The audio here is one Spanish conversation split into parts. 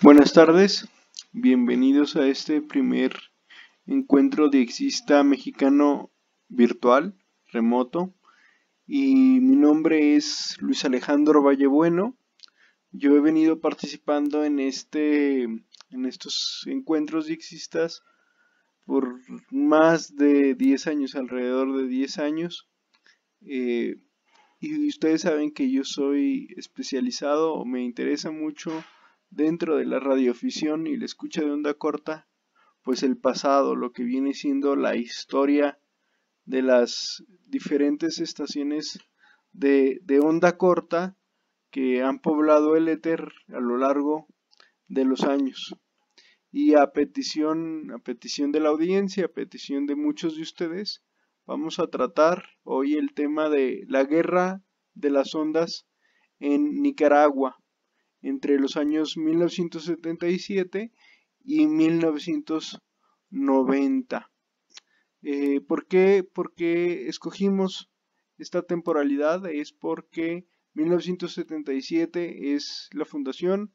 Buenas tardes, bienvenidos a este primer encuentro diexista mexicano virtual, remoto, y mi nombre es Luis Alejandro Vallebueno. Yo he venido participando en estos encuentros diexistas por más de 10 años, alrededor de 10 años, y ustedes saben que yo soy especializado o me interesa mucho dentro de la radioafición y la escucha de onda corta, pues el pasado, lo que viene siendo la historia de las diferentes estaciones de onda corta que han poblado el éter a lo largo de los años. Y a petición de la audiencia, a petición de muchos de ustedes, vamos a tratar hoy el tema de la guerra de las ondas en Nicaragua entre los años 1977 y 1990. ¿Por qué escogimos esta temporalidad? Es porque 1977 es la fundación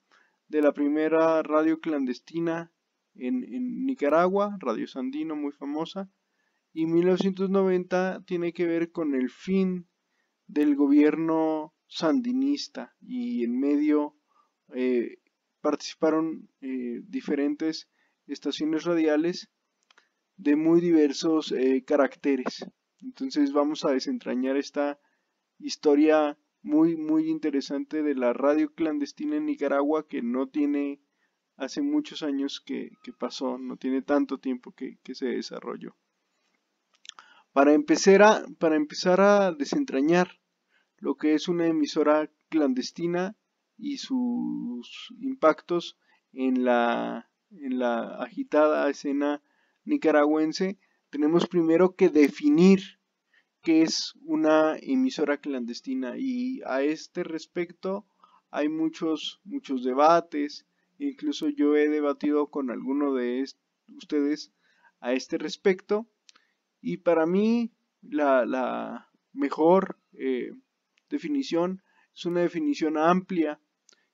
de la primera radio clandestina en Nicaragua, Radio Sandino, muy famosa, y 1990 tiene que ver con el fin del gobierno sandinista, y en medio participaron diferentes estaciones radiales de muy diversos caracteres. Entonces vamos a desentrañar esta historia muy interesante de la radio clandestina en Nicaragua, que no tiene hace muchos años que pasó, no tiene tanto tiempo que se desarrolló. Para empezar a desentrañar lo que es una emisora clandestina y sus impactos en la agitada escena nicaragüense, tenemos primero que definir qué es una emisora clandestina, y a este respecto hay muchos debates. Incluso yo he debatido con alguno de ustedes a este respecto, y para mí la mejor definición es una definición amplia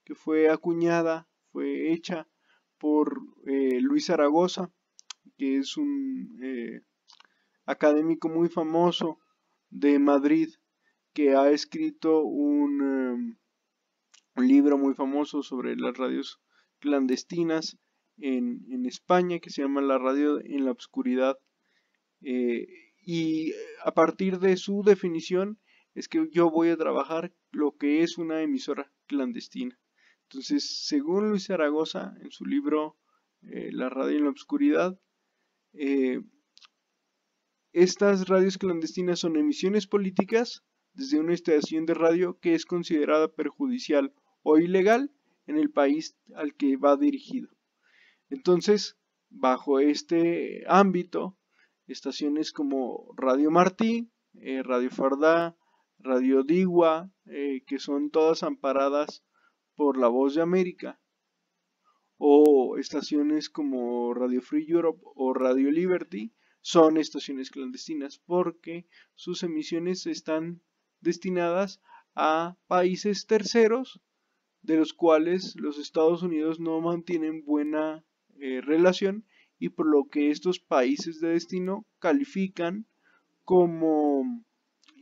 que fue acuñada, fue hecha por Luis Zaragoza, que es un académico muy famoso de Madrid, que ha escrito un libro muy famoso sobre las radios clandestinas en España, que se llama La radio en la oscuridad. Y a partir de su definición es que yo voy a trabajar lo que es una emisora clandestina. Entonces, según Luis Zaragoza, en su libro La radio en la oscuridad, estas radios clandestinas son emisiones políticas desde una estación de radio que es considerada perjudicial o ilegal en el país al que va dirigido. Entonces, bajo este ámbito, estaciones como Radio Martí, Radio Fardá, Radio Digua, que son todas amparadas por La Voz de América, o estaciones como Radio Free Europe o Radio Liberty, son estaciones clandestinas porque sus emisiones están destinadas a países terceros, de los cuales los Estados Unidos no mantienen buena relación, y por lo que estos países de destino califican como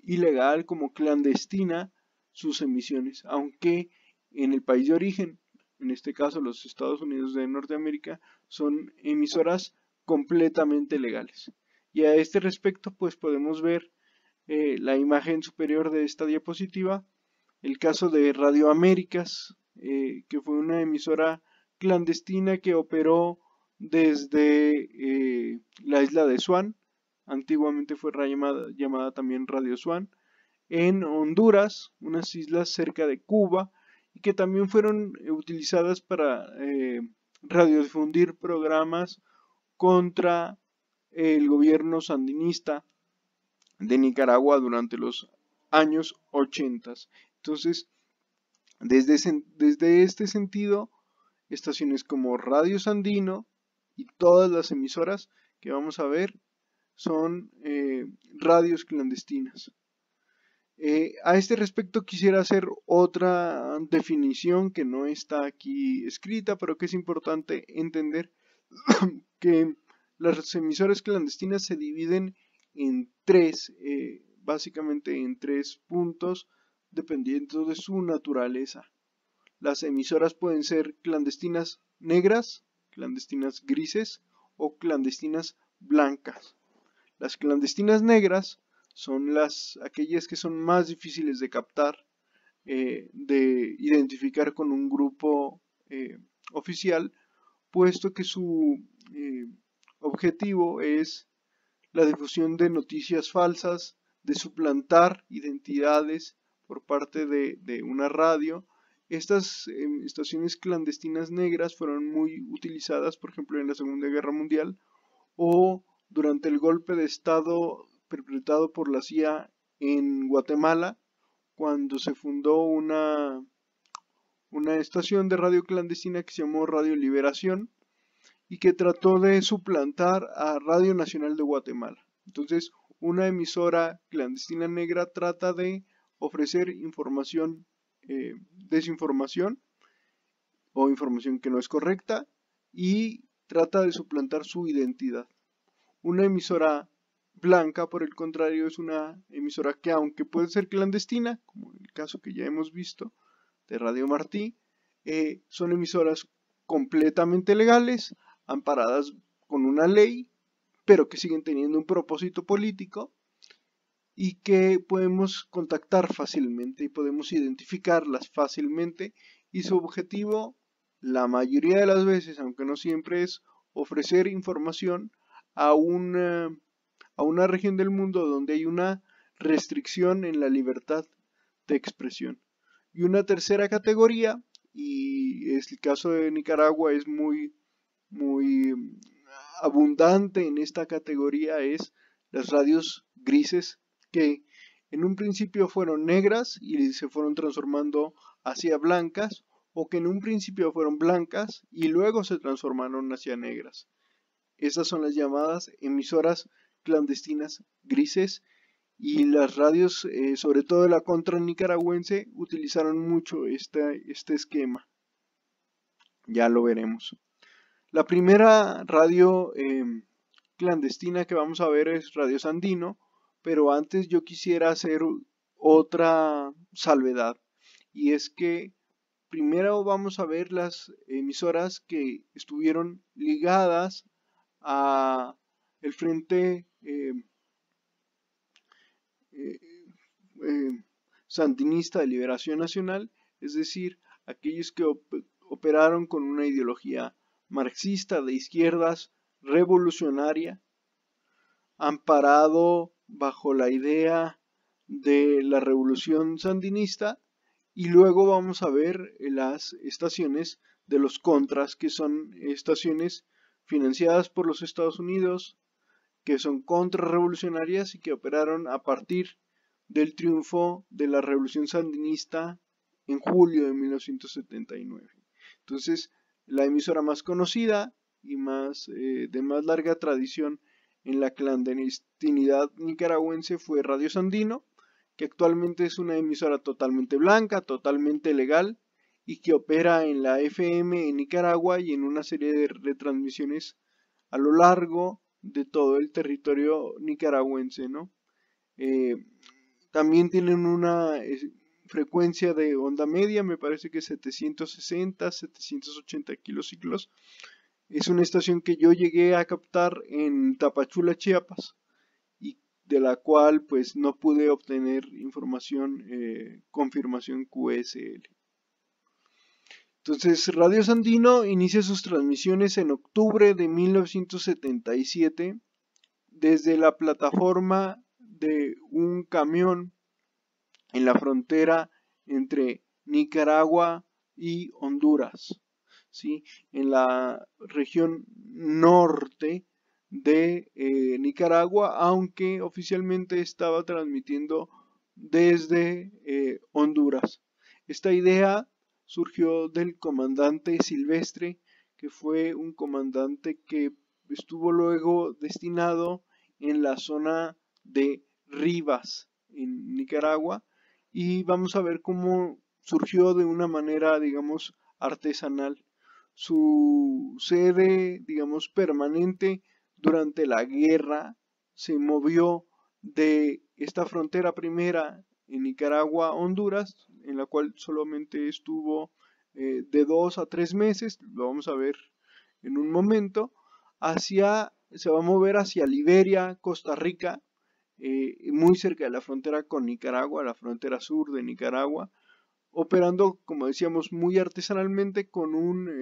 ilegal, como clandestina sus emisiones, aunque en el país de origen, en este caso los Estados Unidos de Norteamérica, son emisoras completamente legales. Y a este respecto pues podemos ver la imagen superior de esta diapositiva, el caso de Radio Américas, que fue una emisora clandestina que operó desde la isla de Swan, antiguamente fue llamada también Radio Swan, en Honduras, unas islas cerca de Cuba, y que también fueron utilizadas para radiodifundir programas contra el gobierno sandinista de Nicaragua durante los años 80. Entonces, desde este sentido, estaciones como Radio Sandino y todas las emisoras que vamos a ver son radios clandestinas. A este respecto quisiera hacer otra definición que no está aquí escrita, pero que es importante entender que las emisoras clandestinas se dividen en tres, básicamente en tres puntos, dependiendo de su naturaleza. Las emisoras pueden ser clandestinas negras, clandestinas grises o clandestinas blancas. Las clandestinas negras son aquellas que son más difíciles de captar, de identificar con un grupo oficial, puesto que su objetivo es la difusión de noticias falsas, de suplantar identidades por parte de una radio. Estas estaciones clandestinas negras fueron muy utilizadas, por ejemplo, en la Segunda Guerra Mundial o durante el golpe de Estado perpetrado por la CIA en Guatemala, cuando se fundó una estación de radio clandestina que se llamó Radio Liberación y que trató de suplantar a Radio Nacional de Guatemala. Entonces, una emisora clandestina negra trata de ofrecer información, desinformación o información que no es correcta y trata de suplantar su identidad. Una emisora blanca, por el contrario, es una emisora que, aunque puede ser clandestina, como en el caso que ya hemos visto de Radio Martí, son emisoras completamente legales, amparadas con una ley, pero que siguen teniendo un propósito político y que podemos contactar fácilmente y podemos identificarlas fácilmente, y su objetivo, la mayoría de las veces, aunque no siempre, es ofrecer información a una región del mundo donde hay una restricción en la libertad de expresión. Y una tercera categoría, y es el caso de Nicaragua, es muy abundante en esta categoría, es las radios grises, que en un principio fueron negras y se fueron transformando hacia blancas, o que en un principio fueron blancas y luego se transformaron hacia negras. Estas son las llamadas emisoras clandestinas grises, y las radios, sobre todo de la contra nicaragüense, utilizaron mucho este esquema. Ya lo veremos. La primera radio clandestina que vamos a ver es Radio Sandino, pero antes yo quisiera hacer otra salvedad, y es que primero vamos a ver las emisoras que estuvieron ligadas a el Frente eh, Sandinista de Liberación Nacional, es decir, aquellos que operaron con una ideología marxista de izquierdas revolucionaria, amparado bajo la idea de la revolución sandinista. Y luego vamos a ver las estaciones de los contras, que son estaciones financiadas por los Estados Unidos, que son contrarrevolucionarias y que operaron a partir del triunfo de la revolución sandinista en julio de 1979. Entonces, la emisora más conocida y de más larga tradición en la clandestinidad nicaragüense fue Radio Sandino, que actualmente es una emisora totalmente blanca, totalmente legal, y que opera en la FM en Nicaragua y en una serie de retransmisiones a lo largo de todo el territorio nicaragüense, ¿no? También tienen una frecuencia de onda media, me parece que 760, 780 kilociclos. Es una estación que yo llegué a captar en Tapachula, Chiapas, y de la cual pues no pude obtener información, confirmación QSL. Entonces, Radio Sandino inicia sus transmisiones en octubre de 1977 desde la plataforma de un camión en la frontera entre Nicaragua y Honduras, ¿sí? En la región norte de Nicaragua, aunque oficialmente estaba transmitiendo desde Honduras. Esta idea surgió del comandante Silvestre, que fue un comandante que estuvo luego destinado en la zona de Rivas, en Nicaragua, y vamos a ver cómo surgió de una manera, digamos, artesanal. Su sede, digamos, permanente durante la guerra se movió de esta frontera primera en Nicaragua, Honduras, en la cual solamente estuvo de 2 a 3 meses, lo vamos a ver en un momento, se va a mover hacia Liberia, Costa Rica, muy cerca de la frontera con Nicaragua, la frontera sur de Nicaragua, operando, como decíamos, muy artesanalmente con una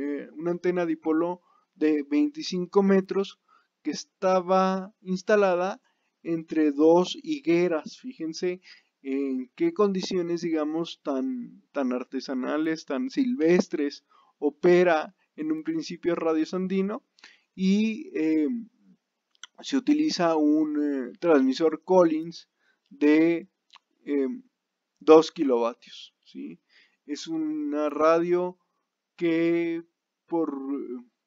antena dipolo de 25 metros que estaba instalada entre dos higueras. Fíjense en qué condiciones, digamos, tan artesanales, tan silvestres, opera en un principio Radio Sandino, y se utiliza un transmisor Collins de 2 kilovatios, ¿sí? Es una radio que por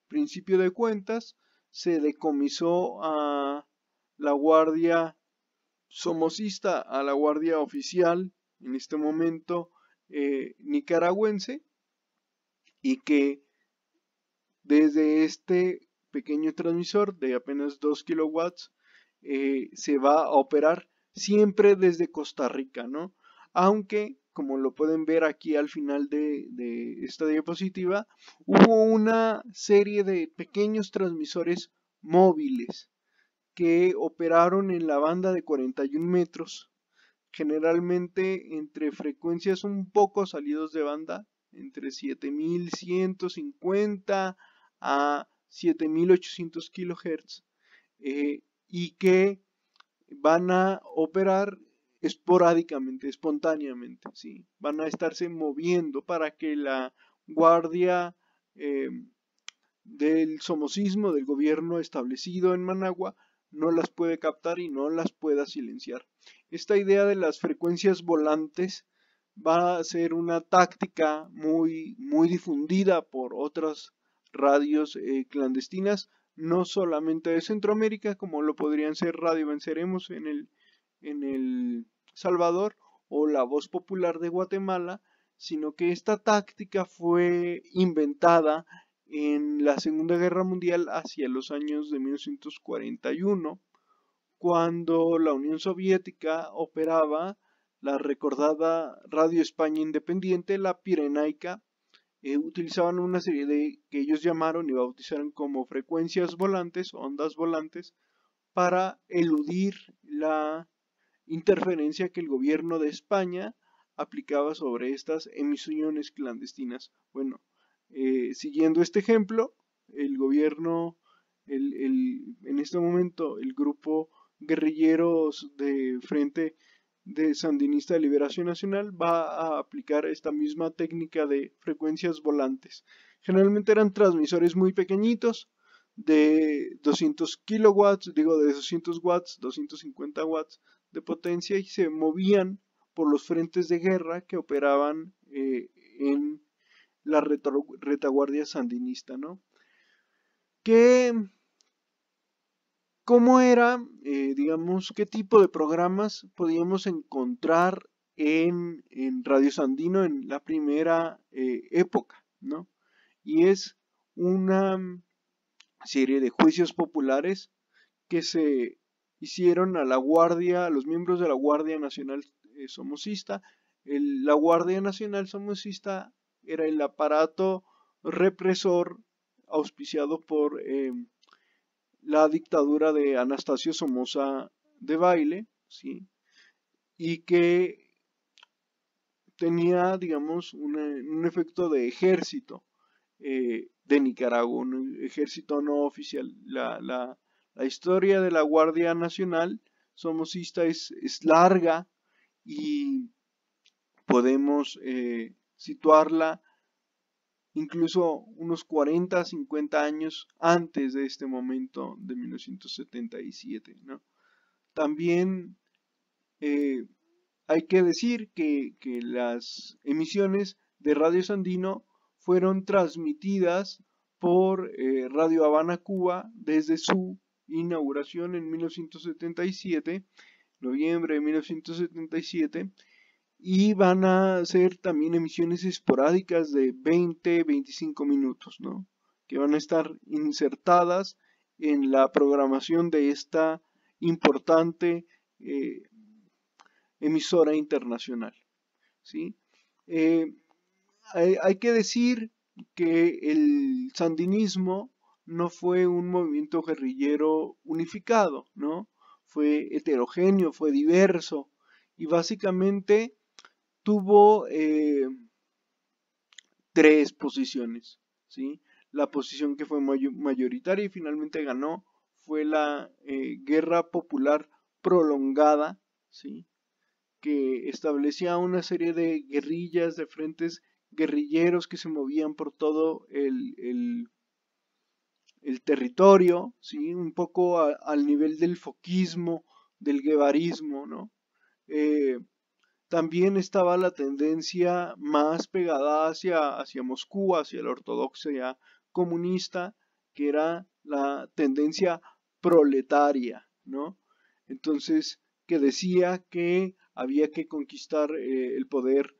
principio de cuentas se decomisó a la Guardia Somocista, a la Guardia Oficial en este momento nicaragüense, y que desde este pequeño transmisor de apenas 2 kilowatts se va a operar siempre desde Costa Rica, ¿no? Aunque, como lo pueden ver aquí al final de esta diapositiva, hubo una serie de pequeños transmisores móviles que operaron en la banda de 41 metros, generalmente entre frecuencias un poco salidos de banda, entre 7150 a 7800 kHz, y que van a operar esporádicamente, espontáneamente, ¿sí? Van a estarse moviendo para que la guardia del somocismo del gobierno establecido en Managua no las puede captar y no las pueda silenciar. Esta idea de las frecuencias volantes va a ser una táctica muy difundida por otras radios clandestinas, no solamente de Centroamérica, como lo podrían ser Radio Venceremos en el Salvador o La Voz Popular de Guatemala, sino que esta táctica fue inventada en la Segunda Guerra Mundial hacia los años de 1941, cuando la Unión Soviética operaba la recordada Radio España Independiente, la Pirenaica. Utilizaban una serie de que ellos llamaron y bautizaron como frecuencias volantes, ondas volantes, para eludir la interferencia que el gobierno de España aplicaba sobre estas emisiones clandestinas. Bueno, siguiendo este ejemplo, el gobierno, en este momento, el grupo guerrilleros de Frente de Sandinista de Liberación Nacional va a aplicar esta misma técnica de frecuencias volantes. Generalmente eran transmisores muy pequeñitos, de 200 kilowatts, digo de 200 watts, 250 watts de potencia, y se movían por los frentes de guerra que operaban en la retaguardia sandinista, ¿no? ¿Cómo era, digamos, qué tipo de programas podíamos encontrar en Radio Sandino en la primera época, ¿no? Y es una serie de juicios populares que se hicieron a los miembros de la Guardia Nacional Somocista. La Guardia Nacional Somocista era el aparato represor auspiciado por la dictadura de Anastasio Somoza Debayle, ¿sí? Y que tenía, digamos, un efecto de ejército de Nicaragua, un ejército no oficial. La historia de la Guardia Nacional Somocista es larga, y podemos situarla incluso unos 40, 50 años antes de este momento de 1977, ¿no? También hay que decir que las emisiones de Radio Sandino fueron transmitidas por Radio Habana, Cuba, desde su inauguración en 1977, noviembre de 1977, y van a ser también emisiones esporádicas de 20-25 minutos, ¿no? Que van a estar insertadas en la programación de esta importante emisora internacional, ¿sí? Eh, hay que decir que el sandinismo no fue un movimiento guerrillero unificado, ¿no? Fue heterogéneo, fue diverso y básicamente tuvo tres posiciones, ¿sí? La posición que fue mayoritaria y finalmente ganó fue la guerra popular prolongada, ¿sí? Que establecía una serie de guerrillas, de frentes guerrilleros que se movían por todo el territorio, ¿sí? Un poco al nivel del foquismo, del guevarismo, ¿no? Eh, También estaba la tendencia más pegada hacia Moscú, hacia la ortodoxia comunista, que era la tendencia proletaria, ¿no? Entonces, que decía que había que conquistar el poder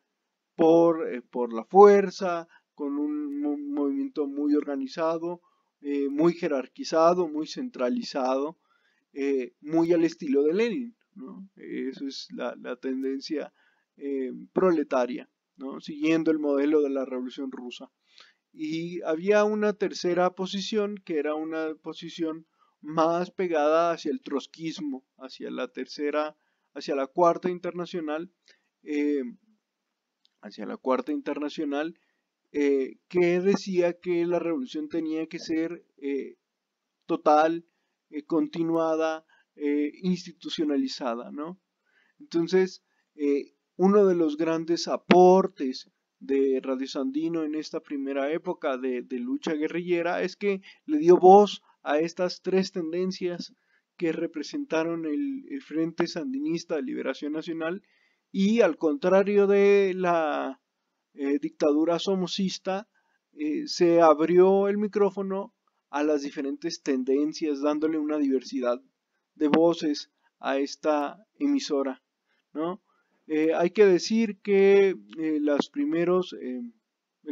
por la fuerza, con un movimiento muy organizado, muy jerarquizado, muy centralizado, muy al estilo de Lenin, ¿no? Eso es la tendencia proletaria, ¿no? Siguiendo el modelo de la Revolución Rusa. Y había una tercera posición que era una posición más pegada hacia el trotskismo, hacia la cuarta internacional, eh, que decía que la revolución tenía que ser total, continuada, institucionalizada, ¿no? Entonces, uno de los grandes aportes de Radio Sandino en esta primera época de lucha guerrillera es que le dio voz a estas tres tendencias que representaron el Frente Sandinista de Liberación Nacional y al contrario de la dictadura somocista, se abrió el micrófono a las diferentes tendencias, dándole una diversidad de voces a esta emisora, ¿no? Hay que decir que el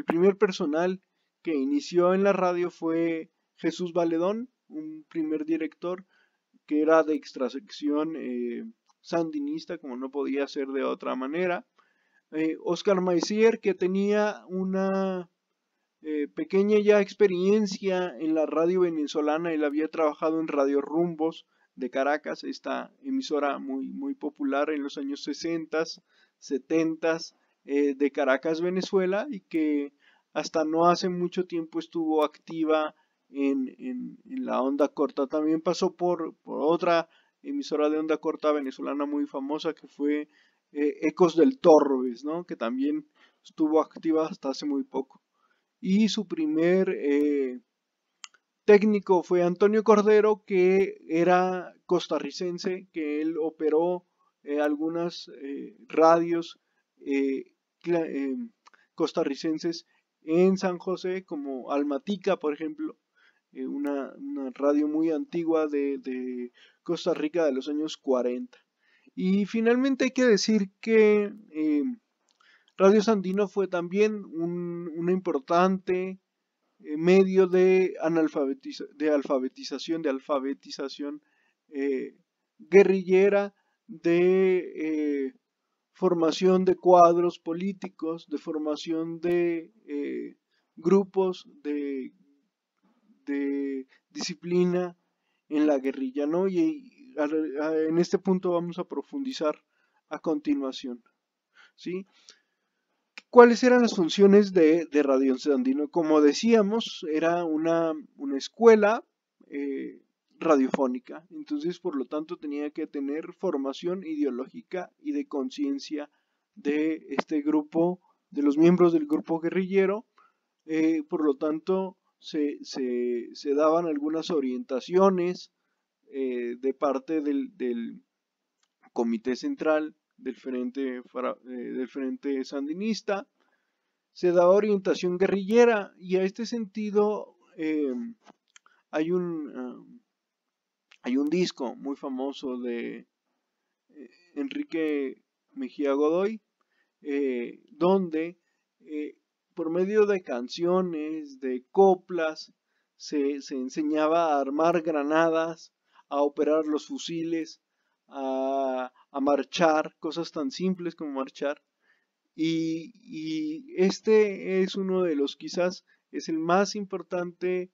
primer personal que inició en la radio fue Jesús Valedón, un primer director que era de extracción sandinista, como no podía ser de otra manera. Oscar Maicier, que tenía una pequeña ya experiencia en la radio venezolana. Él había trabajado en Radio Rumbos de Caracas, esta emisora muy popular en los años 60, 70 de Caracas, Venezuela, y que hasta no hace mucho tiempo estuvo activa en la onda corta. También pasó por otra emisora de onda corta venezolana muy famosa que fue Ecos del Torbes, ¿no? Que también estuvo activa hasta hace muy poco. Y su primer técnico fue Antonio Cordero, que era costarricense, que él operó algunas radios eh, eh, costarricenses en San José, como Almatica, por ejemplo, una radio muy antigua de Costa Rica de los años 40. Y finalmente hay que decir que Radio Sandino fue también una importante medio de alfabetización guerrillera, de formación de cuadros políticos, de formación de grupos de disciplina en la guerrilla, ¿no? Y en este punto vamos a profundizar a continuación, ¿sí? ¿Cuáles eran las funciones de Radio Sandino? Como decíamos, era una escuela radiofónica, entonces por lo tanto tenía que tener formación ideológica y de conciencia de este grupo, de los miembros del grupo guerrillero. Por lo tanto se daban algunas orientaciones de parte del Comité Central del Frente Sandinista. Se daba orientación guerrillera y a este sentido hay hay un disco muy famoso de Enrique Mejía Godoy donde por medio de canciones, de coplas, se enseñaba a armar granadas, a operar los fusiles, a marchar, cosas tan simples como marchar. Y este es uno de los, quizás, es el más importante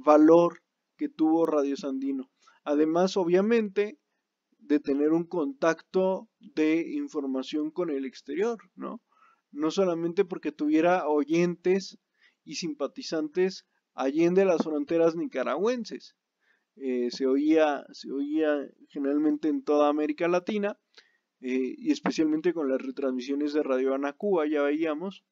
valor que tuvo Radio Sandino. Además, obviamente, de tener un contacto de información con el exterior, ¿no? No solamente porque tuviera oyentes y simpatizantes allende las fronteras nicaragüenses. Se oía generalmente en toda América Latina, y especialmente con las retransmisiones de Radio Anacuba, ya veíamos,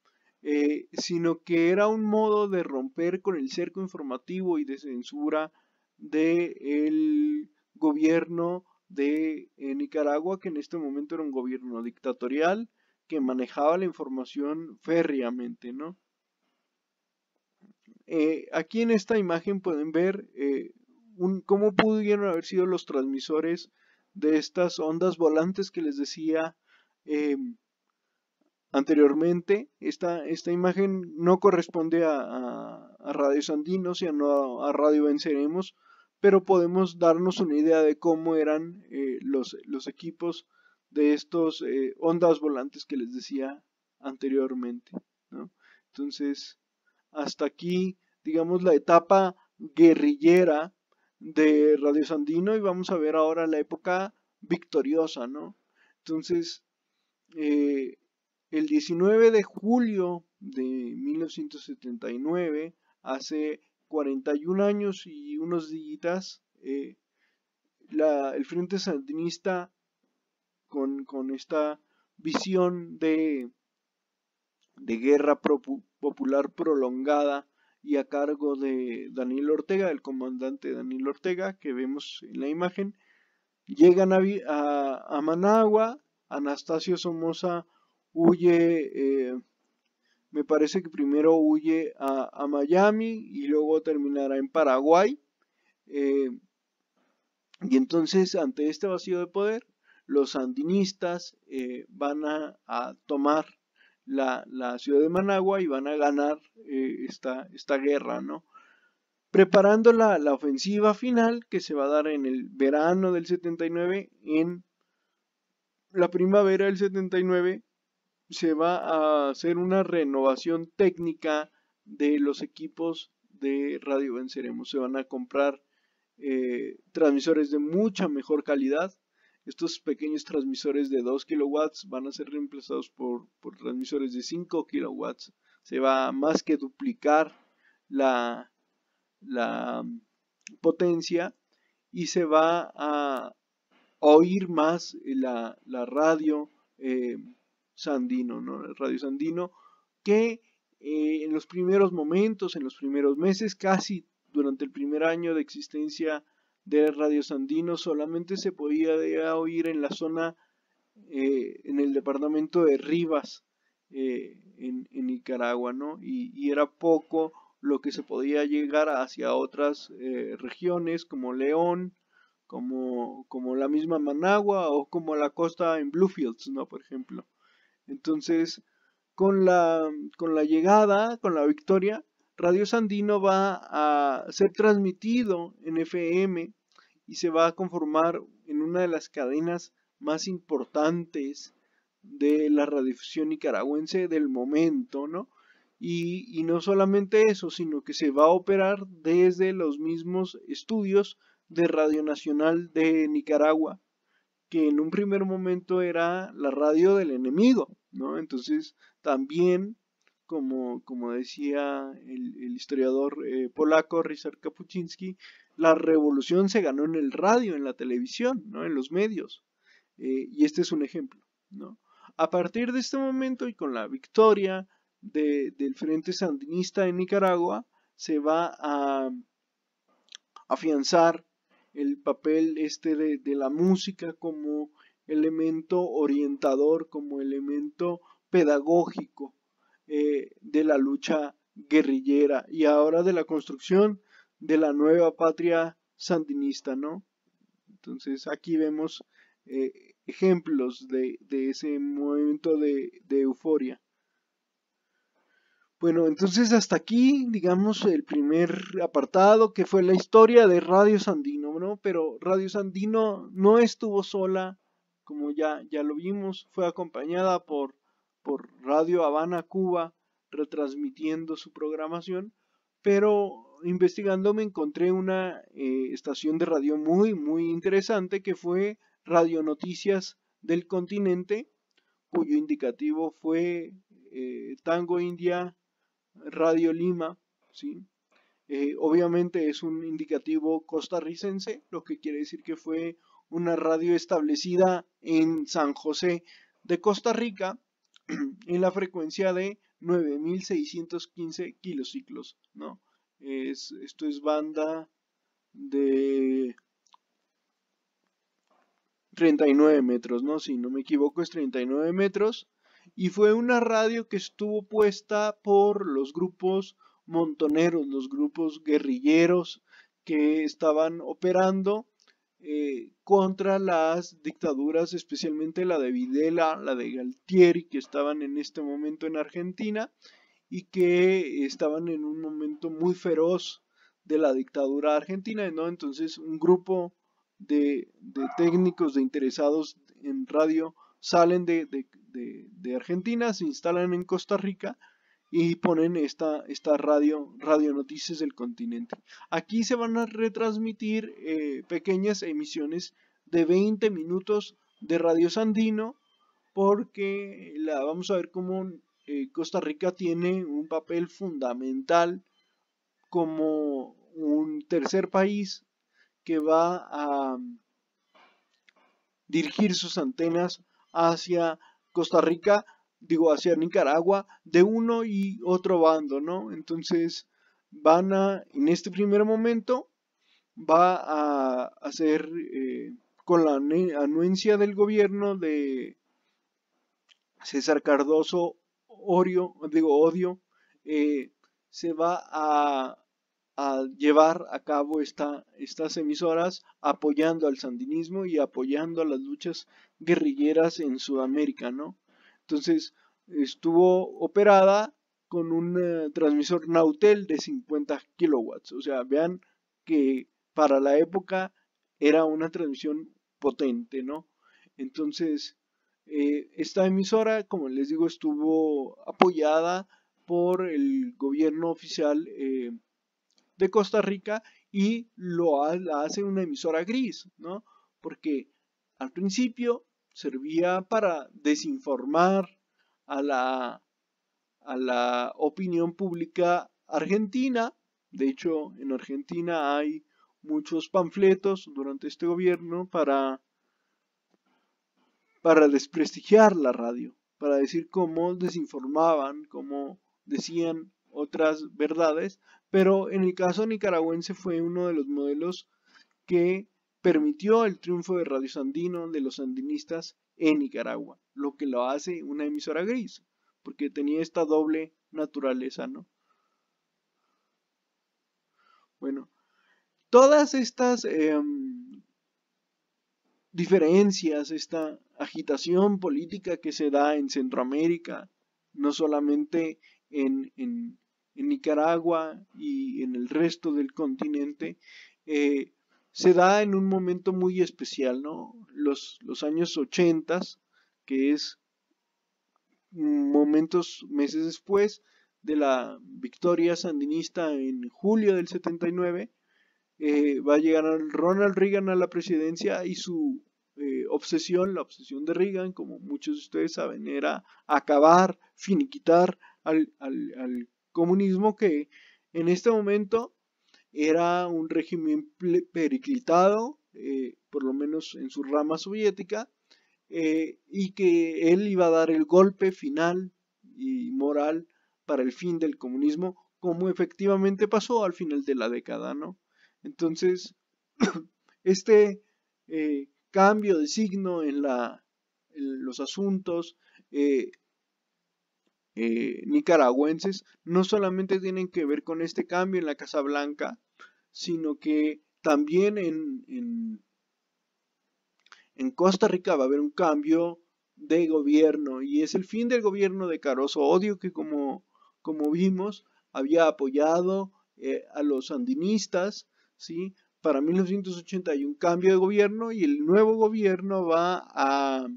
sino que era un modo de romper con el cerco informativo y de censura del gobierno de Nicaragua, que en este momento era un gobierno dictatorial que manejaba la información férreamente, ¿no? Aquí en esta imagen pueden ver cómo pudieron haber sido los transmisores de estas ondas volantes que les decía anteriormente. Esta imagen no corresponde a Radio Sandino, sino a Radio Venceremos, pero podemos darnos una idea de cómo eran los equipos de estos ondas volantes que les decía anteriormente, ¿no? Entonces, hasta aquí, digamos, la etapa guerrillera de Radio Sandino, y vamos a ver ahora la época victoriosa, ¿no? Entonces, el 19 de julio de 1979, hace 41 años y unos días, el Frente Sandinista, con esta visión de guerra popular prolongada y a cargo de Daniel Ortega, el comandante Daniel Ortega, que vemos en la imagen, llegan a Managua. Anastasio Somoza huye, me parece que primero huye a Miami y luego terminará en Paraguay. Y entonces, ante este vacío de poder, los sandinistas van a tomar la ciudad de Managua y van a ganar esta guerra, ¿no? Preparando la ofensiva final que se va a dar en el verano del 79. En la primavera del 79 se va a hacer una renovación técnica de los equipos de Radio Venceremos. Se van a comprar transmisores de mucha mejor calidad. Estos pequeños transmisores de 2 kilowatts van a ser reemplazados por transmisores de 5 kilowatts. Se va a más que duplicar la potencia y se va a oír más la radio Sandino, ¿no? El Radio Sandino, que en los primeros momentos, en los primeros meses, casi durante el primer año de existencia de Radio Sandino, solamente se podía oír en la zona, en el departamento de Rivas, en Nicaragua, ¿no? Y era poco lo que se podía llegar hacia otras regiones como León, como la misma Managua o como la costa en Bluefields, ¿no? Por ejemplo. Entonces, con la llegada, con la victoria, Radio Sandino va a ser transmitido en FM y se va a conformar en una de las cadenas más importantes de la radiodifusión nicaragüense del momento, ¿no? Y no solamente eso, sino que se va a operar desde los mismos estudios de Radio Nacional de Nicaragua, que en un primer momento era la radio del enemigo, ¿no? Entonces, también, como decía el historiador polaco Ryszard Kapuczynski, la revolución se ganó en el radio, en la televisión, ¿no? En los medios. Y este es un ejemplo, ¿no? A partir de este momento y con la victoria del Frente Sandinista en Nicaragua, se va a afianzar el papel de la música como elemento orientador, como elemento pedagógico de la lucha guerrillera y ahora de la construcción de la nueva patria sandinista, ¿no? Entonces aquí vemos ejemplos de ese momento de euforia. Bueno, entonces hasta aquí, digamos, el primer apartado, que fue la historia de Radio Sandino, ¿no? Pero Radio Sandino no estuvo sola, como ya lo vimos, fue acompañada por Radio Habana, Cuba, retransmitiendo su programación, pero investigando me encontré una estación de radio muy interesante, que fue Radio Noticias del Continente, cuyo indicativo fue Tango India Radio Lima, ¿sí? Obviamente es un indicativo costarricense, lo que quiere decir que fue una radio establecida en San José de Costa Rica en la frecuencia de 9615 kilociclos, ¿no? Esto es banda de 39 metros, ¿no? Si no me equivoco es 39 metros. Y fue una radio que estuvo puesta por los grupos montoneros, los grupos guerrilleros que estaban operando contra las dictaduras, especialmente la de Videla, la de Galtieri, que estaban en este momento en Argentina y que estaban en un momento muy feroz de la dictadura argentina, ¿no? Entonces un grupo de técnicos, de interesados en radio, salen de Argentina, se instalan en Costa Rica y ponen esta Radio Noticias del Continente. Aquí se van a retransmitir pequeñas emisiones de 20 minutos de Radio Sandino, porque vamos a ver cómo Costa Rica tiene un papel fundamental como un tercer país que va a dirigir sus antenas hacia Costa Rica, digo hacia Nicaragua, de uno y otro bando, ¿no? Entonces en este primer momento, va a hacer con la anuencia del gobierno de César Cardoso Odio, se va a llevar a cabo estas emisoras apoyando al sandinismo y apoyando a las luchas guerrilleras en Sudamérica, ¿no? Entonces estuvo operada con un transmisor Nautel de 50 kilowatts, o sea, vean que para la época era una transmisión potente, ¿no? Entonces, esta emisora, como les digo, estuvo apoyada por el gobierno oficial de Costa Rica y la hace una emisora gris, ¿no? Porque al principio servía para desinformar a la opinión pública argentina. De hecho, en Argentina hay muchos panfletos durante este gobierno para desprestigiar la radio, para decir cómo desinformaban, cómo decían otras verdades, pero en el caso nicaragüense fue uno de los modelos que permitió el triunfo de Radio Sandino, de los sandinistas en Nicaragua, lo que lo hace una emisora gris, porque tenía esta doble naturaleza, ¿no? Bueno, todas estas diferencias, esta agitación política que se da en Centroamérica, no solamente en Nicaragua y en el resto del continente, se da en un momento muy especial, ¿no? Los años 80, que es meses después de la victoria sandinista en julio del 79, va a llegar Ronald Reagan a la presidencia y su la obsesión de Reagan, como muchos de ustedes saben, era acabar, finiquitar al comunismo, que en este momento era un régimen periclitado, por lo menos en su rama soviética, y que él iba a dar el golpe final y moral para el fin del comunismo, como efectivamente pasó al final de la década, ¿no? Entonces, este cambio de signo en los asuntos nicaragüenses no solamente tienen que ver con este cambio en la Casa Blanca, sino que también en Costa Rica va a haber un cambio de gobierno y es el fin del gobierno de Carozo Odio, que como vimos había apoyado a los sandinistas, ¿sí? Para 1980 hay un cambio de gobierno y el nuevo gobierno va a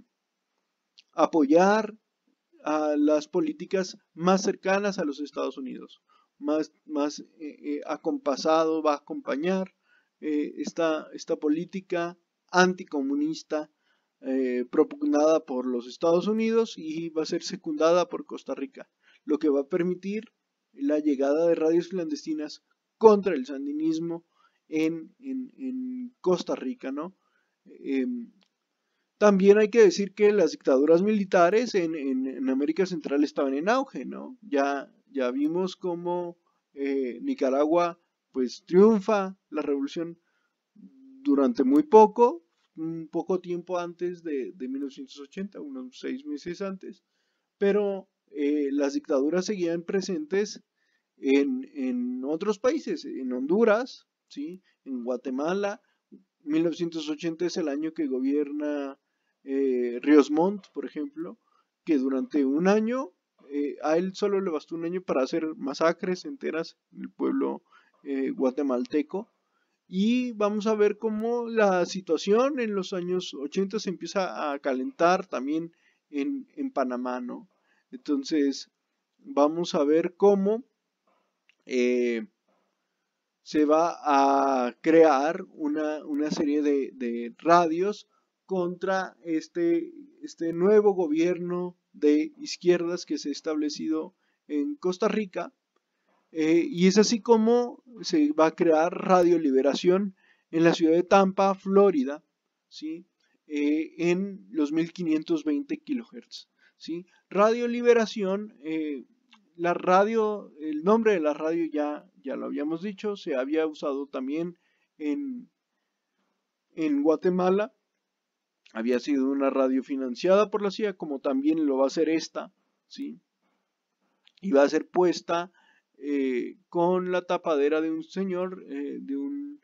apoyar a las políticas más cercanas a los Estados Unidos, más acompasado, va a acompañar esta política anticomunista propugnada por los Estados Unidos y va a ser secundada por Costa Rica, lo que va a permitir la llegada de radios clandestinas contra el sandinismo en Costa Rica, ¿no? También hay que decir que las dictaduras militares en América Central estaban en auge, ¿no? Ya vimos cómo Nicaragua pues triunfa la revolución durante muy poco, un poco tiempo antes de 1980, unos 6 meses antes, pero las dictaduras seguían presentes en otros países, en Honduras, ¿sí? En Guatemala. 1980 es el año que gobierna Ríos Montt, por ejemplo, que durante un año, a él solo le bastó un año para hacer masacres enteras en el pueblo guatemalteco. Y vamos a ver cómo la situación en los años 80 se empieza a calentar también en Panamá, ¿no? Entonces, vamos a ver cómo se va a crear una serie de radios contra este nuevo gobierno de izquierdas que se ha establecido en Costa Rica. Y es así como se va a crear Radio Liberación en la ciudad de Tampa, Florida, ¿sí? En los 1520 kHz, ¿sí? Radio Liberación, el nombre de la radio ya lo habíamos dicho, se había usado también en Guatemala, había sido una radio financiada por la CIA, como también lo va a hacer esta, ¿sí? Y va a ser puesta con la tapadera de un señor, de un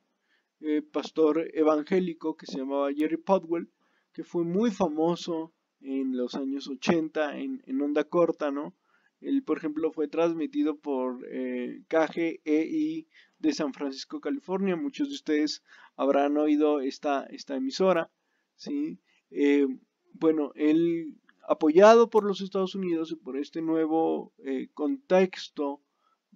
pastor evangélico que se llamaba Jerry Podwell, que fue muy famoso en los años 80 en onda corta, ¿no? Él, por ejemplo, fue transmitido por KGEI de San Francisco, California. Muchos de ustedes habrán oído esta emisora, ¿sí? Bueno, él, apoyado por los Estados Unidos y por este nuevo contexto,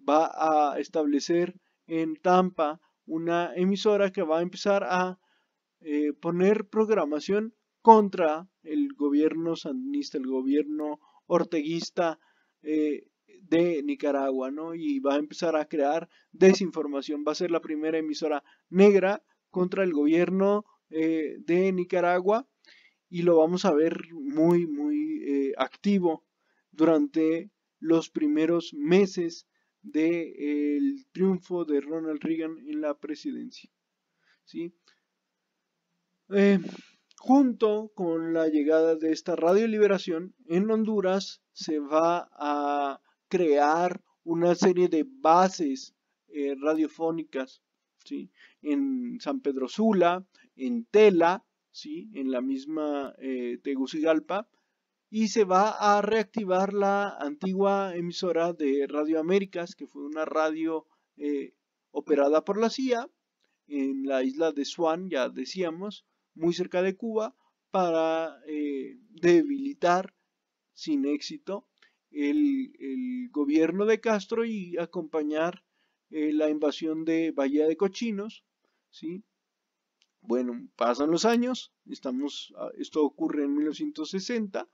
va a establecer en Tampa una emisora que va a empezar a poner programación contra el gobierno sandinista, el gobierno orteguista de Nicaragua, ¿no? Y va a empezar a crear desinformación. Va a ser la primera emisora negra contra el gobierno de Nicaragua y lo vamos a ver muy activo durante los primeros meses del triunfo de Ronald Reagan en la presidencia, ¿sí? Junto con la llegada de esta Radio Liberación en Honduras se va a crear una serie de bases radiofónicas, ¿sí? En San Pedro Sula, en Tela, ¿sí? En la misma Tegucigalpa, y se va a reactivar la antigua emisora de Radio Américas, que fue una radio operada por la CIA en la isla de Swan, ya decíamos, muy cerca de Cuba, para debilitar sin éxito el gobierno de Castro y acompañar la invasión de Bahía de Cochinos, ¿sí? Bueno, pasan los años, esto ocurre en 1960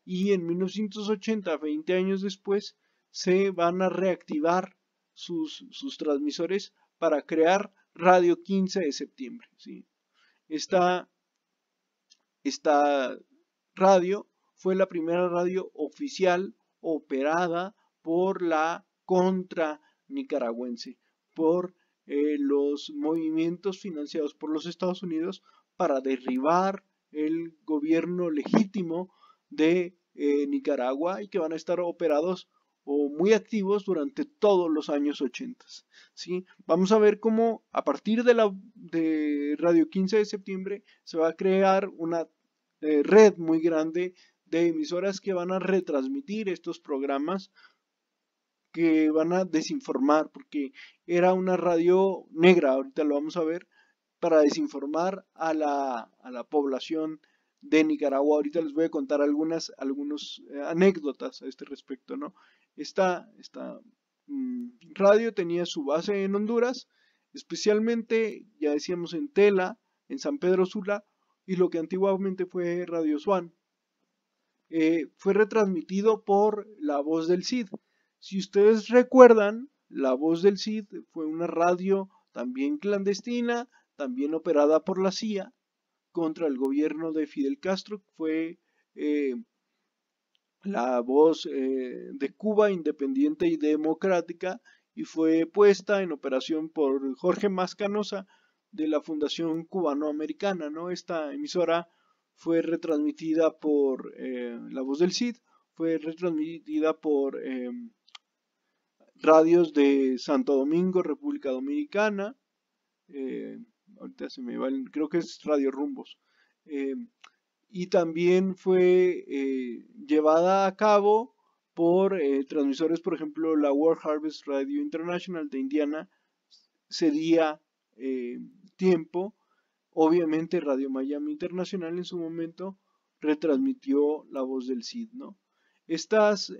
y en 1980, 20 años después, se van a reactivar sus transmisores para crear Radio 15 de septiembre, ¿sí? Esta radio fue la primera radio oficial operada por la contra nicaragüense, por los movimientos financiados por los Estados Unidos para derribar el gobierno legítimo de Nicaragua y que van a estar operados o muy activos durante todos los años 80. ¿Sí? Vamos a ver cómo a partir de Radio 15 de septiembre se va a crear una red muy grande de emisoras que van a retransmitir estos programas, que van a desinformar, porque era una radio negra, ahorita lo vamos a ver, para desinformar a la población de Nicaragua. Ahorita les voy a contar algunas anécdotas a este respecto, ¿no? Esta radio tenía su base en Honduras, especialmente, ya decíamos, en Tela, en San Pedro Sula, y lo que antiguamente fue Radio Swan. Fue retransmitido por La Voz del Cid. Si ustedes recuerdan, La Voz del Cid fue una radio también clandestina, también operada por la CIA contra el gobierno de Fidel Castro. Fue la voz de Cuba independiente y democrática, y fue puesta en operación por Jorge Mascanosa de la Fundación Cubanoamericana, ¿no? Esta emisora fue retransmitida por La Voz del Cid, fue retransmitida por radios de Santo Domingo, República Dominicana, ahorita se me va, creo que es Radio Rumbos, y también fue llevada a cabo por transmisores, por ejemplo, la World Harvest Radio International de Indiana cedía tiempo. Obviamente Radio Miami Internacional en su momento retransmitió La Voz del Cid, ¿no? Estas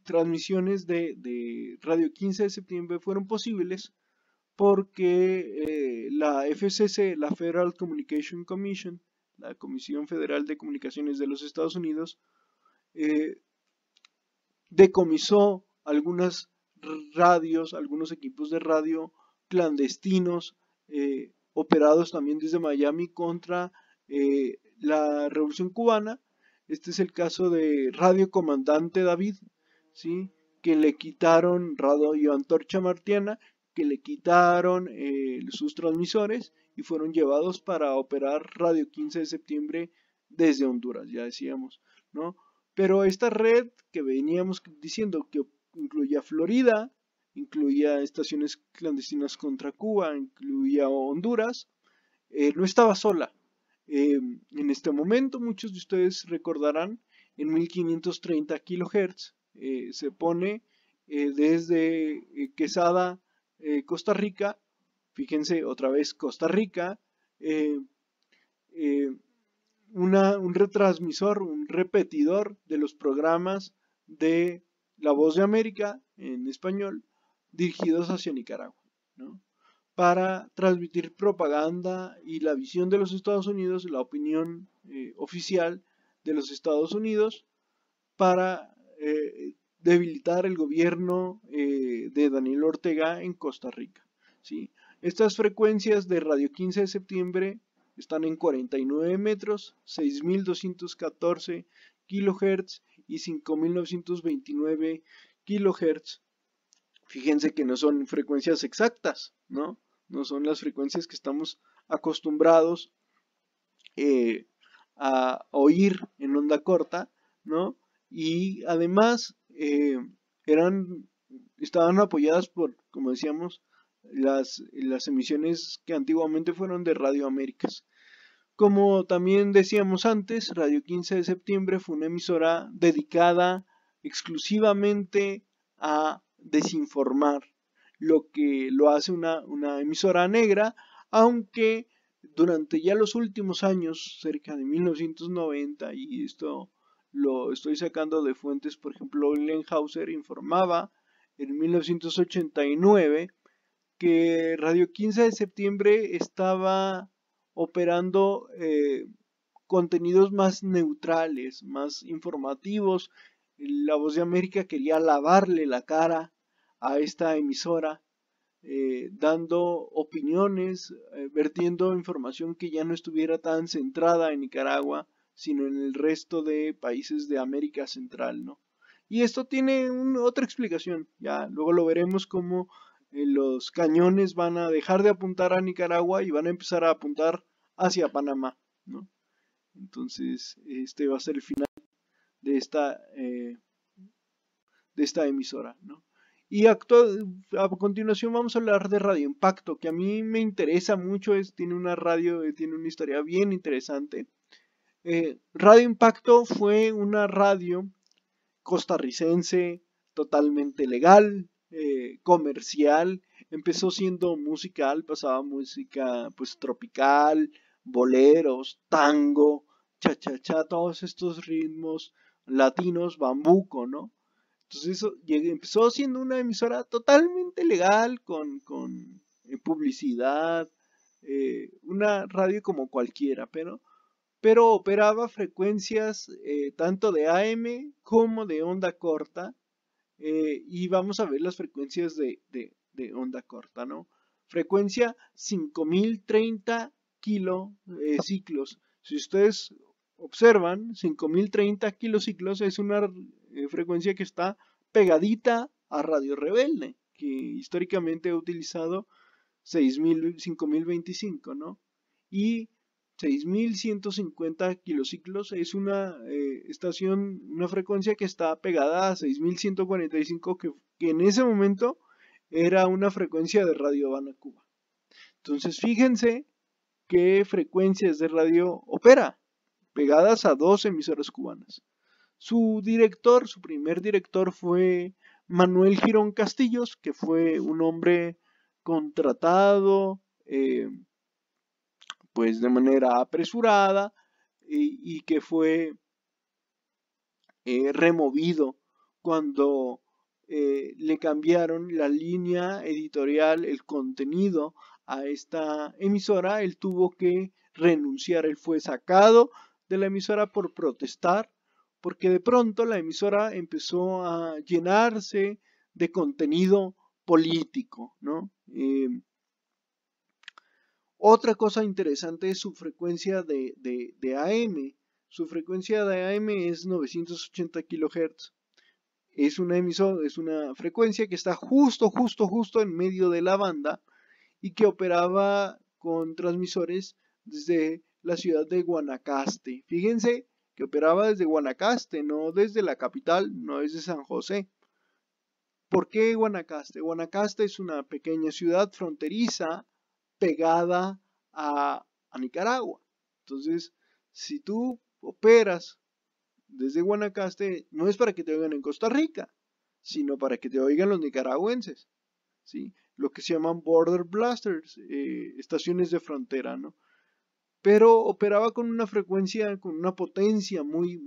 transmisiones de Radio 15 de septiembre fueron posibles porque la FCC, la Federal Communication Commission, la Comisión Federal de Comunicaciones de los Estados Unidos, decomisó algunas radios, algunos equipos de radio clandestinos, operados también desde Miami contra la Revolución Cubana. Este es el caso de Radio Comandante David, ¿sí? Que le quitaron Radio Antorcha Martiana, que le quitaron sus transmisores y fueron llevados para operar Radio 15 de septiembre desde Honduras, ya decíamos, ¿no? Pero esta red que veníamos diciendo que incluía Florida, incluía estaciones clandestinas contra Cuba, incluía Honduras, no estaba sola. En este momento, muchos de ustedes recordarán, en 1530 kHz se pone desde Quesada, Costa Rica, fíjense otra vez Costa Rica, un retransmisor, un repetidor de los programas de La Voz de América en español dirigidos hacia Nicaragua, ¿no? Para transmitir propaganda y la visión de los Estados Unidos, la opinión oficial de los Estados Unidos, para debilitar el gobierno de Daniel Ortega en Costa Rica, ¿sí? Estas frecuencias de Radio 15 de septiembre están en 49 metros, 6.214 kHz y 5.929 kHz. Fíjense que no son frecuencias exactas, ¿no? No son las frecuencias que estamos acostumbrados a oír en onda corta, ¿no? Y además estaban apoyadas por, como decíamos, las emisiones que antiguamente fueron de Radio Américas. Como también decíamos antes, Radio 15 de septiembre fue una emisora dedicada exclusivamente a desinformar, lo que lo hace una emisora negra, aunque durante ya los últimos años, cerca de 1990, y esto lo estoy sacando de fuentes, por ejemplo, Lenhauser informaba en 1989 que Radio 15 de septiembre estaba operando contenidos más neutrales, más informativos. La Voz de América quería lavarle la cara a esta emisora, dando opiniones, vertiendo información que ya no estuviera tan centrada en Nicaragua, sino en el resto de países de América Central, ¿no? Y esto tiene otra explicación, ya luego lo veremos, como los cañones van a dejar de apuntar a Nicaragua y van a empezar a apuntar hacia Panamá, ¿no? Entonces este va a ser el final de de esta emisora, ¿no? Y a continuación vamos a hablar de Radio Impacto, que a mí me interesa mucho, tiene una tiene una historia bien interesante. Radio Impacto fue una radio costarricense totalmente legal, comercial. Empezó siendo musical, pasaba música pues tropical, boleros, tango, cha-cha-cha, todos estos ritmos latinos, bambuco, ¿no? Entonces empezó siendo una emisora totalmente legal, con publicidad, una radio como cualquiera, pero operaba frecuencias tanto de AM como de onda corta, y vamos a ver las frecuencias de onda corta, ¿no? Frecuencia 5030 kilociclos. Si ustedes observan, 5030 kilociclos es una frecuencia que está pegadita a Radio Rebelde, que históricamente ha utilizado 5025, ¿no? Y 6150 kilociclos es una estación, una frecuencia que está pegada a 6145, que en ese momento era una frecuencia de Radio Habana, Cuba. Entonces fíjense qué frecuencias de radio opera, pegadas a dos emisoras cubanas. Su primer director fue Manuel Girón Castillos, que fue un hombre contratado pues de manera apresurada, y que fue removido cuando le cambiaron la línea editorial, el contenido a esta emisora. Él tuvo que renunciar, él fue sacado de la emisora por protestar, porque de pronto la emisora empezó a llenarse de contenido político, ¿no? Otra cosa interesante es su frecuencia de AM. Su frecuencia de AM es 980 kHz. Es una frecuencia que está justo en medio de la banda, y que operaba con transmisores desde la ciudad de Guanacaste. Fíjense que operaba desde Guanacaste, no desde la capital, no desde San José. ¿Por qué Guanacaste? Guanacaste es una pequeña ciudad fronteriza pegada a Nicaragua. Entonces, si tú operas desde Guanacaste, no es para que te oigan en Costa Rica, sino para que te oigan los nicaragüenses, ¿sí? Lo que se llaman border blasters, estaciones de frontera, ¿no? Pero operaba con una frecuencia, con una potencia muy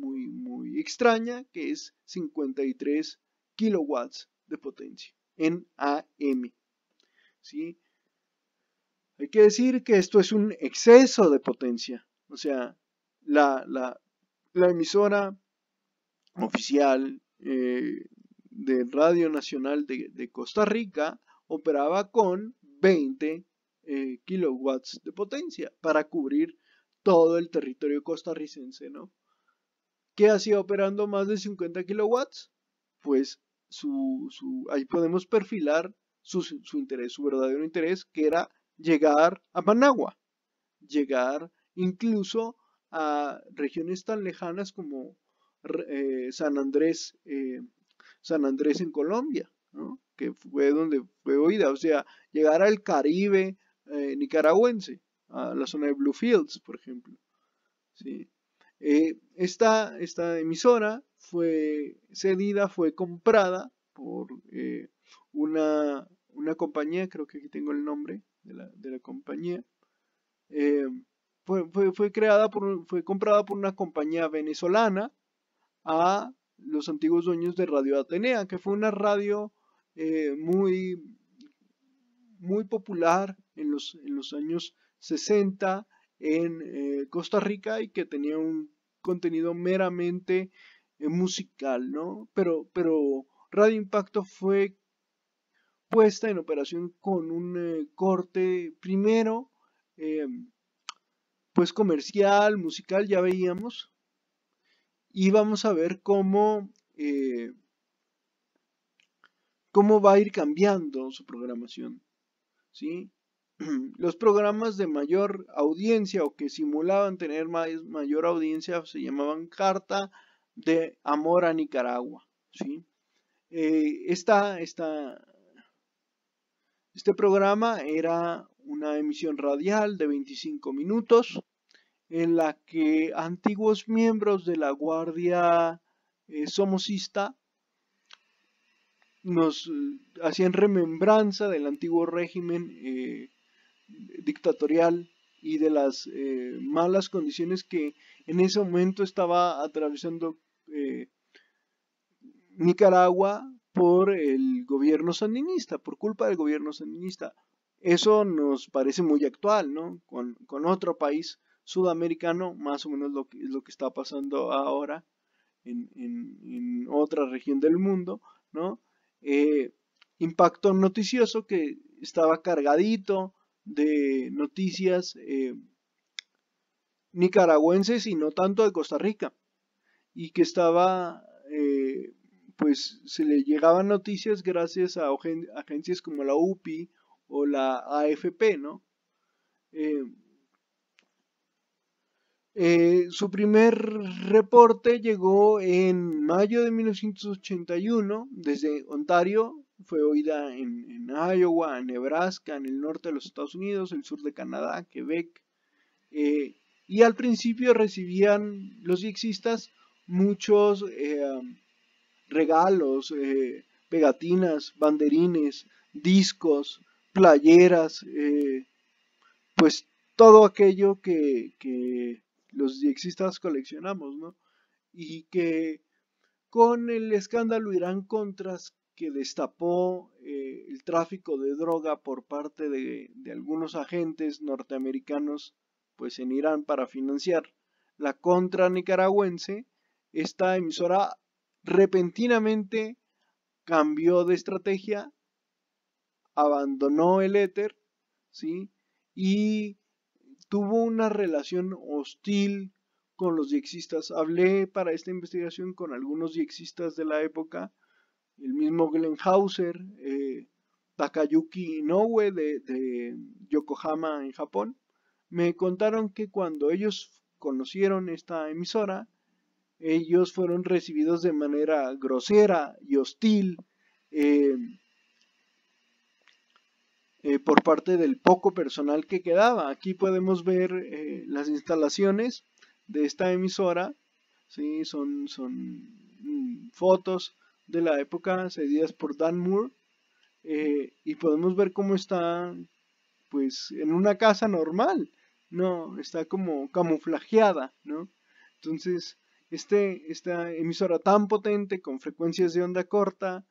extraña, que es 53 kilowatts de potencia en AM, ¿sí? Hay que decir que esto es un exceso de potencia. O sea, la emisora oficial de Radio Nacional de Costa Rica operaba con 20 kilowatts de potencia para cubrir todo el territorio costarricense, ¿no? ¿Qué hacía operando más de 50 kilowatts? Pues ahí podemos perfilar su interés, su verdadero interés, que era llegar a Managua, llegar incluso a regiones tan lejanas como San Andrés en Colombia, ¿no? Que fue donde fue oída, o sea, llegar al Caribe nicaragüense, a la zona de Bluefields, por ejemplo, ¿sí? Esta emisora fue cedida, fue comprada por una compañía, creo que aquí tengo el nombre de la compañía. Fue comprada por una compañía venezolana a los antiguos dueños de Radio Atenea, que fue una radio muy popular en los años 60 en Costa Rica, y que tenía un contenido meramente musical, ¿no? Pero Radio Impacto fue puesta en operación con un corte primero pues comercial, musical, ya veíamos, y vamos a ver cómo va a ir cambiando su programación, ¿sí? Los programas de mayor audiencia, o que simulaban tener mayor audiencia, se llamaban Carta de Amor a Nicaragua, ¿sí? Este programa era una emisión radial de 25 minutos en la que antiguos miembros de la Guardia Somocista nos hacían remembranza del antiguo régimen dictatorial y de las malas condiciones que en ese momento estaba atravesando Nicaragua por el gobierno sandinista, por culpa del gobierno sandinista. Eso nos parece muy actual, ¿no? Con otro país sudamericano, más o menos es lo que está pasando ahora en otra región del mundo, ¿no? Impacto noticioso que estaba cargadito de noticias nicaragüenses y no tanto de Costa Rica, y que estaba, pues se le llegaban noticias gracias a agencias como la UPI o la AFP, ¿no? Su primer reporte llegó en mayo de 1981 desde Ontario, fue oída en Iowa, en Nebraska, en el norte de los Estados Unidos, el sur de Canadá, Quebec, y al principio recibían los diexistas muchos regalos, pegatinas, banderines, discos, playeras, pues todo aquello que los diexistas coleccionamos, ¿no? Y que con el escándalo Irán-Contras que destapó el tráfico de droga por parte de algunos agentes norteamericanos, pues en Irán para financiar la contra nicaragüense, esta emisora repentinamente cambió de estrategia, abandonó el éter, ¿sí? Y tuvo una relación hostil con los diexistas. Hablé para esta investigación con algunos diexistas de la época, el mismo Glenn Hauser, Takayuki Inoue de Yokohama en Japón. Me contaron que cuando ellos conocieron esta emisora, ellos fueron recibidos de manera grosera y hostil por parte del poco personal que quedaba. Aquí podemos ver las instalaciones de esta emisora, ¿sí? Son fotos de la época cedidas por Dan Moore, y podemos ver cómo está pues en una casa normal, no, está como camuflajeada, ¿no? Entonces, esta emisora tan potente con frecuencias de onda corta,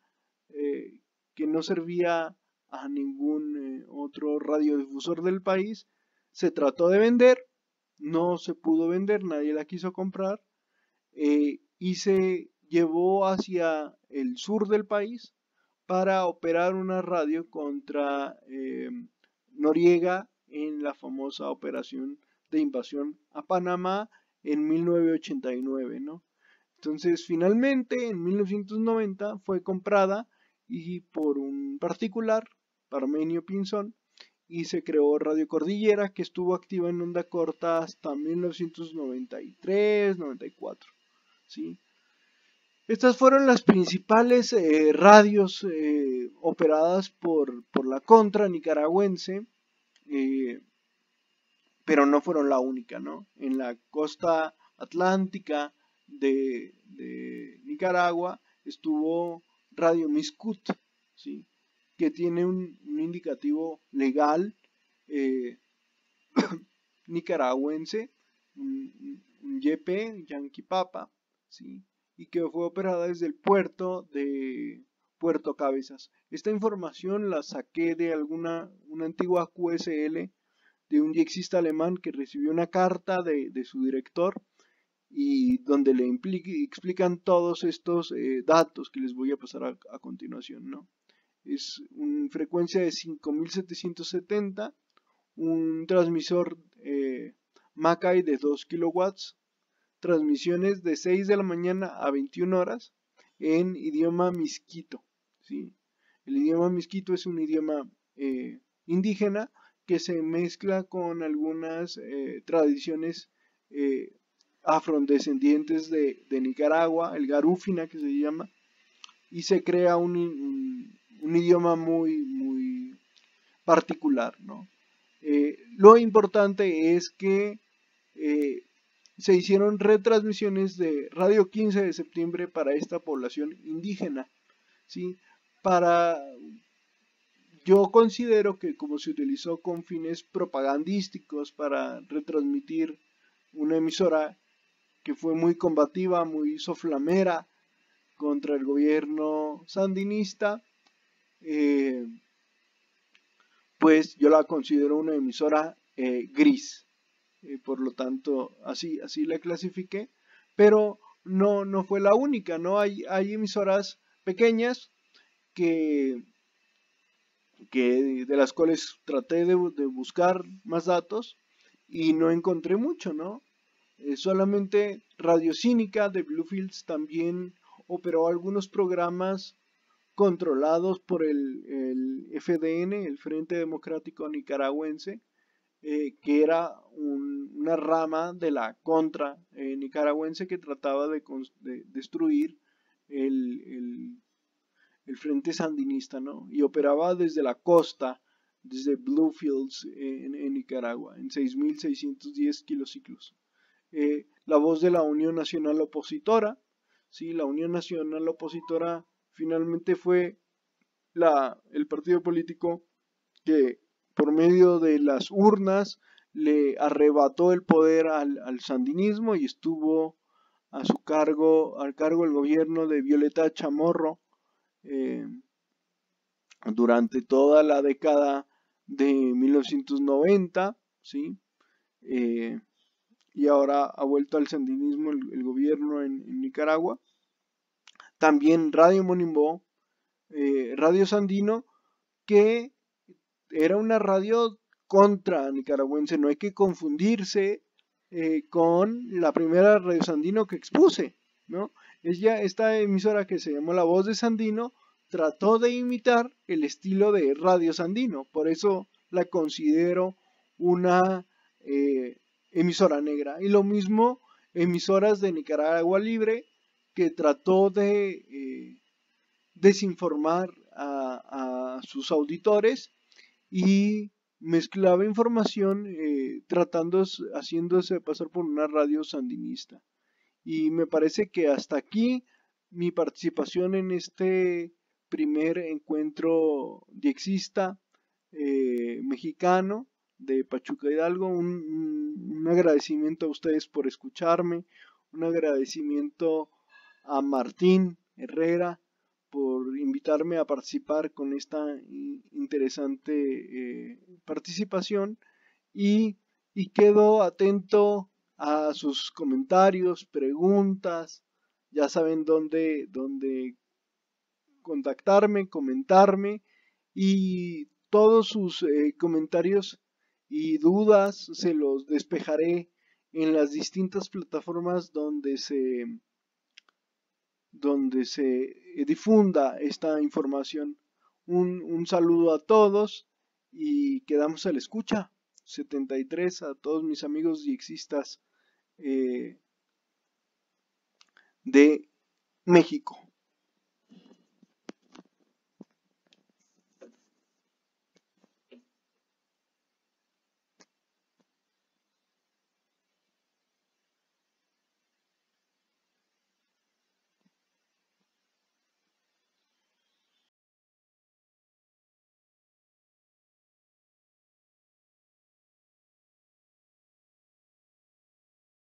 que no servía a ningún otro radiodifusor del país, se trató de vender, no se pudo vender, nadie la quiso comprar, y se llevó hacia el sur del país para operar una radio contra Noriega en la famosa operación de invasión a Panamá en 1989, ¿no? Entonces, finalmente, en 1990 fue comprada y por un particular, Parmenio Pinzón, y se creó Radio Cordillera, que estuvo activa en onda corta hasta 1993-94, ¿sí? Estas fueron las principales radios operadas por la contra nicaragüense, pero no fueron la única, ¿no? En la costa atlántica de Nicaragua estuvo Radio Miscut, ¿sí? Que tiene un indicativo legal nicaragüense, un YP, Yankee Papa, ¿sí? Y que fue operada desde el puerto de Puerto Cabezas. Esta información la saqué de una antigua QSL de un diexista alemán que recibió una carta de su director y donde le explican todos estos datos que les voy a pasar a continuación, ¿no? Es una frecuencia de 5770, un transmisor Mackay de 2 kilowatts, transmisiones de 6 de la mañana a 21 horas en idioma misquito, ¿sí? El idioma misquito es un idioma indígena que se mezcla con algunas tradiciones afrodescendientes de Nicaragua, el garúfina que se llama, y se crea un idioma muy particular, ¿no? Lo importante es que se hicieron retransmisiones de Radio 15 de septiembre para esta población indígena, ¿sí? Yo considero que como se utilizó con fines propagandísticos para retransmitir una emisora que fue muy combativa, muy soflamera contra el gobierno sandinista, pues yo la considero una emisora gris. Por lo tanto, así la clasifiqué, pero no fue la única, ¿no? Hay emisoras pequeñas que de las cuales traté de buscar más datos y no encontré mucho, ¿no? Solamente Radio Cínica de Bluefields también operó algunos programas controlados por el FDN, el Frente Democrático Nicaragüense, que era una rama de la contra nicaragüense que trataba de destruir el Frente Sandinista, ¿no? Y operaba desde la costa, desde Bluefields en Nicaragua, en 6.610 kilociclos. La voz de la Unión Nacional Opositora, ¿sí? La Unión Nacional Opositora finalmente fue el partido político que por medio de las urnas le arrebató el poder al sandinismo y estuvo al cargo del gobierno de Violeta Chamorro durante toda la década de 1990, ¿sí? Y ahora ha vuelto al sandinismo el gobierno en Nicaragua. También Radio Monimbó, Radio Sandino, que era una radio contra nicaragüense, no hay que confundirse con la primera Radio Sandino que expuse, ¿no? Esta emisora que se llamó La Voz de Sandino trató de imitar el estilo de Radio Sandino, por eso la considero una emisora negra. Y lo mismo emisoras de Nicaragua Libre, que trató de desinformar a sus auditores y mezclaba información haciéndose pasar por una radio sandinista. Y me parece que hasta aquí mi participación en este primer encuentro diexista mexicano de Pachuca Hidalgo. Un agradecimiento a ustedes por escucharme, un agradecimiento a Martín Herrera por invitarme a participar con esta interesante participación y quedo atento a sus comentarios, preguntas. Ya saben dónde contactarme, comentarme, y todos sus comentarios y dudas se los despejaré en las distintas plataformas donde se difunda esta información. Un saludo a todos y quedamos a la escucha. 73 a todos mis amigos diexistas de México.